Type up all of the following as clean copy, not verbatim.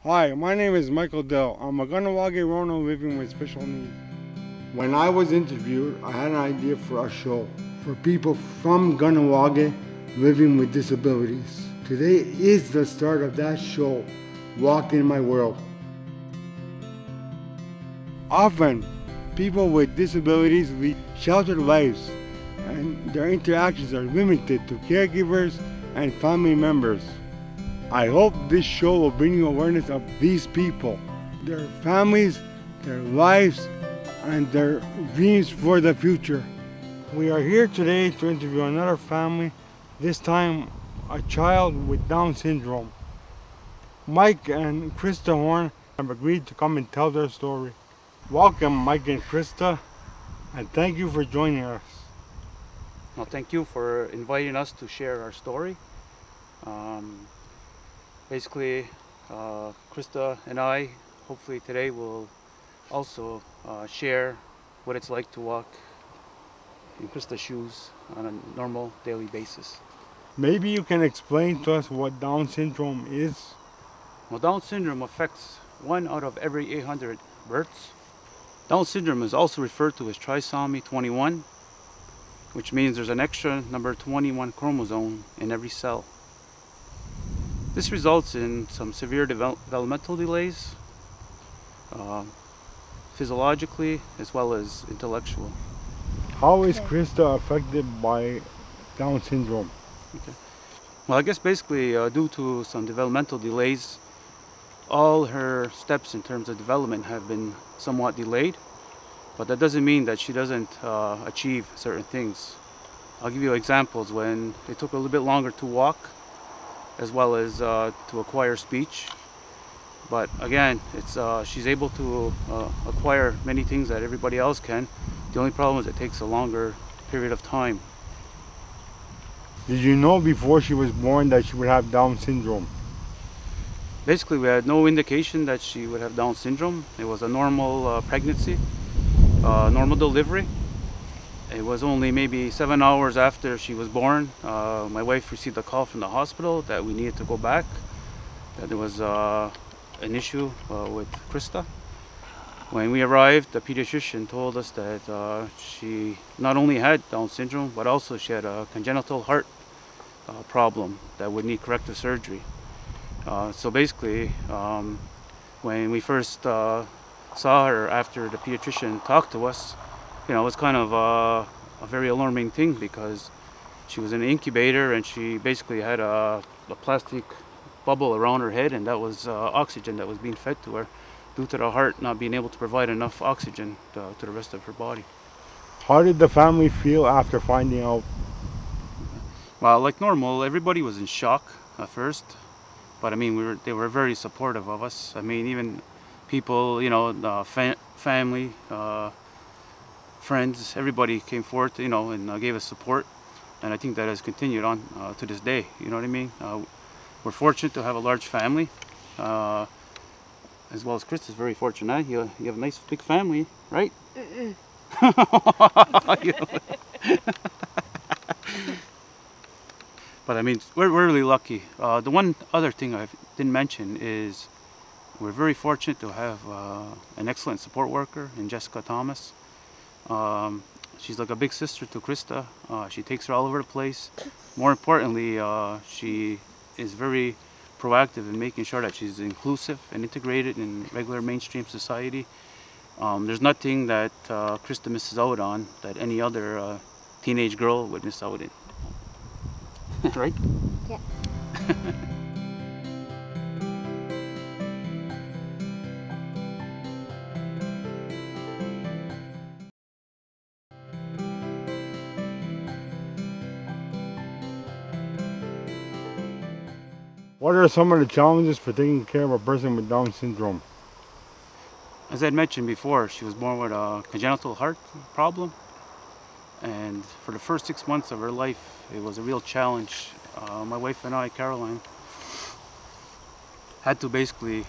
Hi, my name is Michael Dell. I'm a Ganawage Rono living with special needs. When I was interviewed, I had an idea for a show for people from Ganawage living with disabilities. Today is the start of that show, Walk in My World. Often, people with disabilities lead sheltered lives, and their interactions are limited to caregivers and family members. I hope this show will bring you awareness of these people, their families, their lives, and their dreams for the future. We are here today to interview another family, this time a child with Down syndrome. Mike and Krista Horn have agreed to come and tell their story. Welcome, Mike and Krista, and thank you for joining us. Well, thank you for inviting us to share our story. Basically, Krista and I, hopefully today, will also share what it's like to walk in Krista's shoes on a normal daily basis. Maybe you can explain to us what Down syndrome is? Well, Down syndrome affects 1 out of every 800 births. Down syndrome is also referred to as trisomy 21, which means there's an extra number 21 chromosome in every cell. This results in some severe developmental delays, physiologically as well as intellectual. How is Krista affected by Down syndrome? Okay. Well, I guess basically due to some developmental delays, all her steps in terms of development have been somewhat delayed, but that doesn't mean that she doesn't achieve certain things. I'll give you examples when it took a little bit longer to walk, as well as to acquire speech. But again, she's able to acquire many things that everybody else can. The only problem is it takes a longer period of time. Did you know before she was born that she would have Down syndrome? Basically, we had no indication that she would have Down syndrome. It was a normal pregnancy, normal delivery. It was only maybe 7 hours after she was born. My wife received a call from the hospital that we needed to go back, that there was an issue with Krista. When we arrived, the pediatrician told us that she not only had Down syndrome, but also she had a congenital heart problem that would need corrective surgery. So basically, when we first saw her after the pediatrician talked to us, it was kind of a very alarming thing, because she was in an incubator and she basically had a plastic bubble around her head, and that was oxygen that was being fed to her due to the heart not being able to provide enough oxygen to the rest of her body. How did the family feel after finding out? Well, like normal, everybody was in shock at first, but I mean, they were very supportive of us. I mean, even people, family, friends, everybody came forth, and gave us support, and I think that has continued on to this day. You know what I mean? We're fortunate to have a large family, as well as Chris is very fortunate. You have a nice big family, right? But I mean, we're really lucky. The one other thing I didn't mention is we're very fortunate to have an excellent support worker in Jessica Thomas. She's like a big sister to Krista. She takes her all over the place. More importantly, she is very proactive in making sure that she's inclusive and integrated in regular mainstream society. There's nothing that Krista misses out on that any other teenage girl would miss out in. Right? Yeah. What are some of the challenges for taking care of a person with Down syndrome? As I had mentioned before, she was born with a congenital heart problem, and for the first 6 months of her life, it was a real challenge. My wife and I, Caroline, had to basically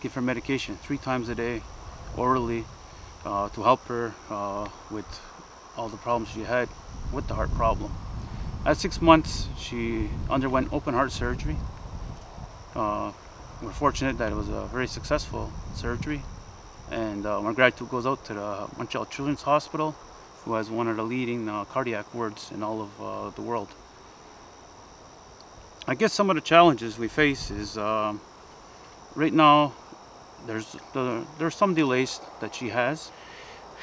give her medication 3 times a day, orally, to help her with all the problems she had with the heart problem. At 6 months, she underwent open heart surgery. we're fortunate that it was a very successful surgery. And my gratitude goes out to the Montreal Children's Hospital, who has one of the leading cardiac wards in all of the world. I guess some of the challenges we face is right now there's some delays that she has,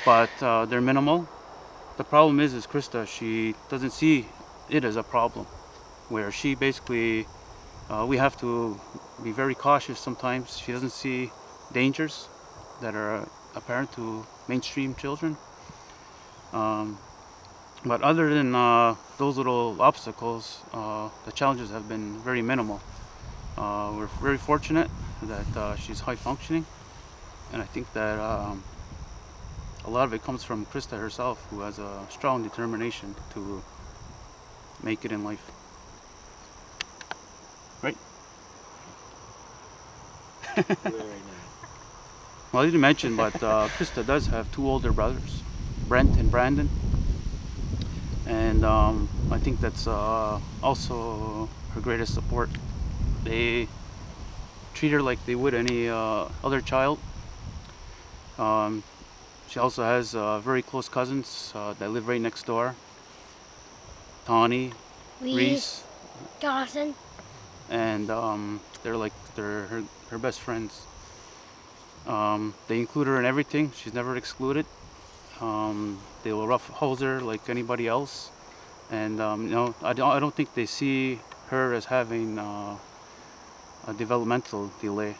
but they're minimal. The problem is Krista, she doesn't see it as a problem, where she basically we have to be very cautious sometimes. She doesn't see dangers that are apparent to mainstream children. But other than those little obstacles, the challenges have been very minimal. We're very fortunate that she's high functioning, and I think that a lot of it comes from Krista herself, who has a strong determination to make it in life. Right? Well, I didn't mention, but Krista does have two older brothers, Brent and Brandon. And I think that's also her greatest support. They treat her like they would any other child. She also has very close cousins that live right next door. Tawny, Reese, Dawson. And they're her best friends. They include her in everything. She's never excluded. They will roughhouse her like anybody else, and I don't think they see her as having a developmental delay.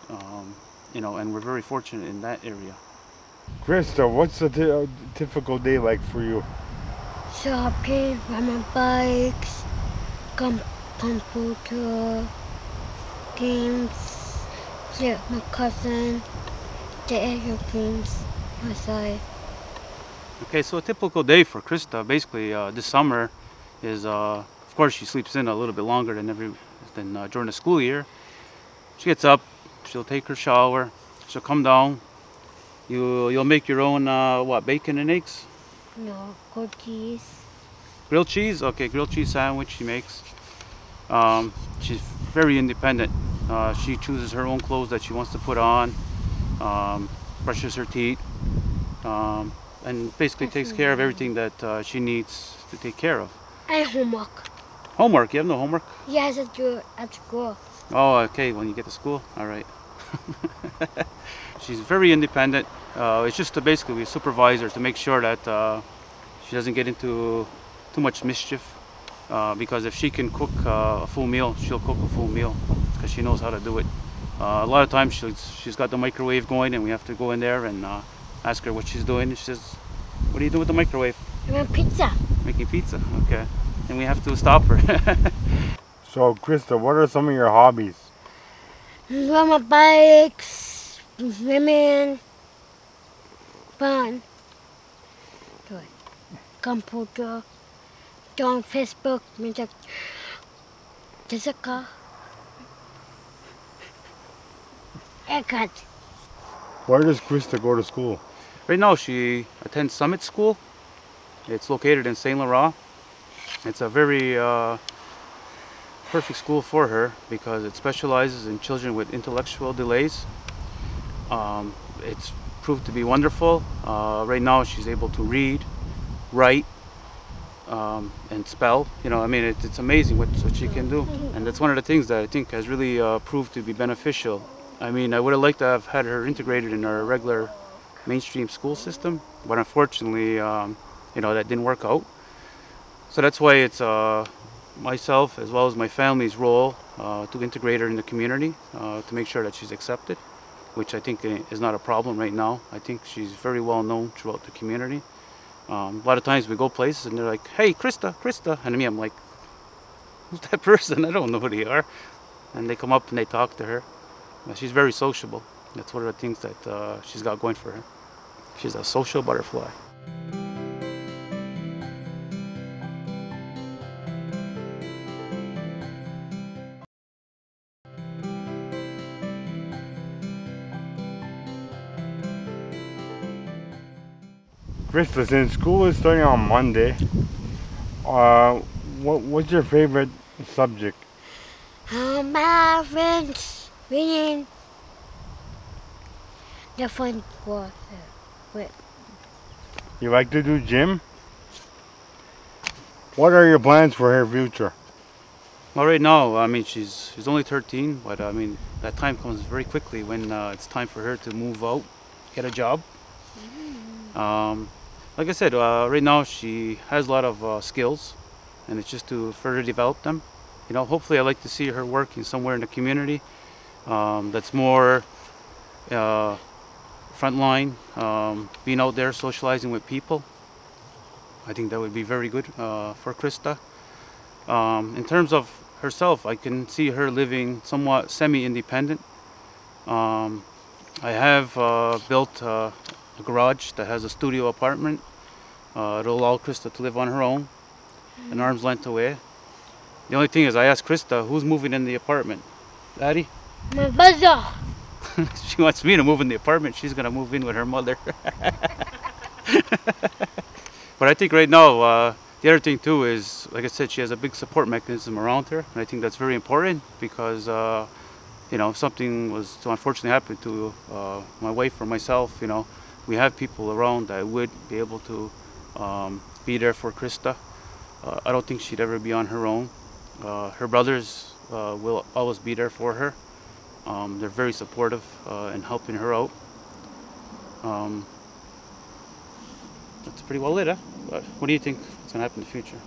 And we're very fortunate in that area. Krista, what's a typical day like for you? Shopping, riding bikes, computer, games, play with my cousin, the airplanes outside. Okay, so a typical day for Krista, basically this summer, is of course she sleeps in a little bit longer than during the school year. She gets up, she'll take her shower, she'll come down. You'll make your own bacon and eggs? No, grilled cheese. Grilled cheese? Okay, grilled cheese sandwich she makes. She's very independent. She chooses her own clothes that she wants to put on, brushes her teeth, and basically takes care of everything that she needs to take care of. And homework. Homework? You have no homework? Yes, I do at school. Oh, okay, when you get to school? All right. She's very independent. It's just to basically be a supervisor to make sure that she doesn't get into too much mischief. Because if she can cook a full meal, she'll cook a full meal because she knows how to do it. A lot of times she's got the microwave going, and we have to go in there and ask her what she's doing. And she says, "What are you doing with the microwave?" I want pizza. Making pizza. Okay. And we have to stop her. So, Krista, what are some of your hobbies? Ride my bikes, swimming, fun. Good. Computer, go on Facebook, music, Jessica, haircut. Where does Krista go to school? Right now she attends Summit School. It's located in Saint Laurent. It's a very perfect school for her because it specializes in children with intellectual delays. It's proved to be wonderful. Right now she's able to read, write, and spell. It's amazing what she can do, and that's one of the things that I think has really proved to be beneficial. I would have liked to have had her integrated in our regular mainstream school system, but unfortunately that didn't work out. So that's why it's myself as well as my family's role to integrate her in the community, to make sure that she's accepted, which I think is not a problem right now. I think she's very well known throughout the community. A lot of times we go places and they're like, "Hey, Krista, Krista," and I'm like, "Who's that person? I don't know who they are." And they come up and they talk to her. She's very sociable. That's one of the things that she's got going for her. She's a social butterfly. Krista, since school is starting on Monday, what's your favorite subject? My friends, We need the fun water with You like to do gym? What are your plans for her future? Well, right now, I mean, she's only 13, but I mean, that time comes very quickly when it's time for her to move out, get a job. Like I said, right now she has a lot of skills, and it's just to further develop them. You know, hopefully, I like to see her working somewhere in the community that's more frontline, being out there socializing with people. I think that would be very good for Krista. In terms of herself, I can see her living somewhat semi-independent. I have built a garage that has a studio apartment. It'll allow Krista to live on her own, an arm's length away. The only thing is, I asked Krista, who's moving in the apartment? Daddy? my brother. She wants me to move in the apartment. She's gonna move in with her mother. But I think right now, the other thing too is, like I said, she has a big support mechanism around her, and I think that's very important because, you know, if something was to unfortunately happen to my wife or myself, you know, we have people around that would be able to be there for Krista. I don't think she'd ever be on her own. Her brothers will always be there for her. They're very supportive in helping her out. That's pretty well it, huh? But what do you think is going to happen in the future?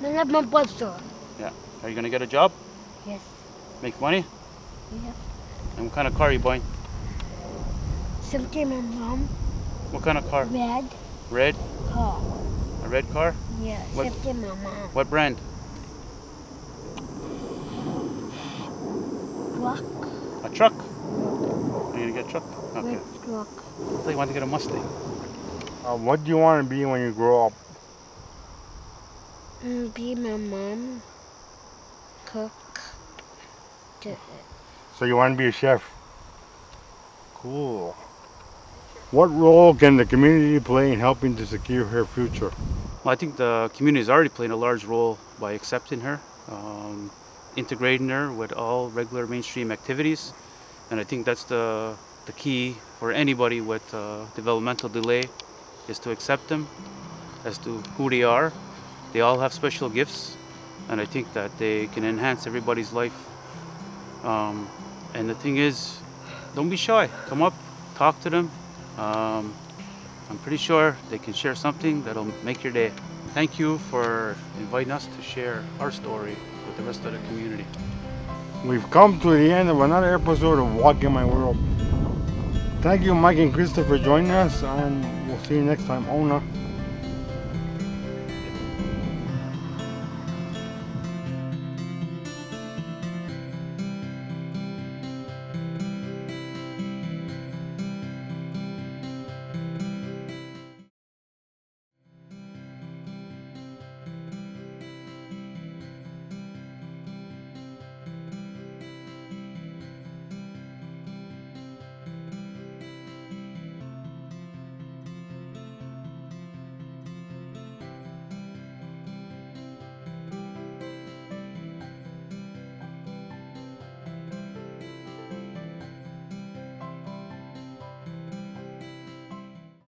I love my brother. Yeah. Are you going to get a job? Yes. Make money? Yep. And what kind of car are you buying? Something my mom. What kind of car? Red Red? car. A red car? Yeah, What- something my mom. What brand? Truck. A truck? Are you going to get a truck? Okay. Red truck. I thought you wanted to get a Mustang. What do you want to be when you grow up? Be my mom. Cook. So you want to be a chef? Cool. What role can the community play in helping to secure her future? Well, I think the community is already playing a large role by accepting her, integrating her with all regular mainstream activities. And I think that's the key for anybody with developmental delay, is to accept them as to who they are. They all have special gifts, and I think that they can enhance everybody's life. And the thing is, don't be shy. Come up, talk to them. I'm pretty sure they can share something that'll make your day. Thank you for inviting us to share our story with the rest of the community. We've come to the end of another episode of Walk in My World. Thank you, Mike and Krista, for joining us, and we'll see you next time. Ona.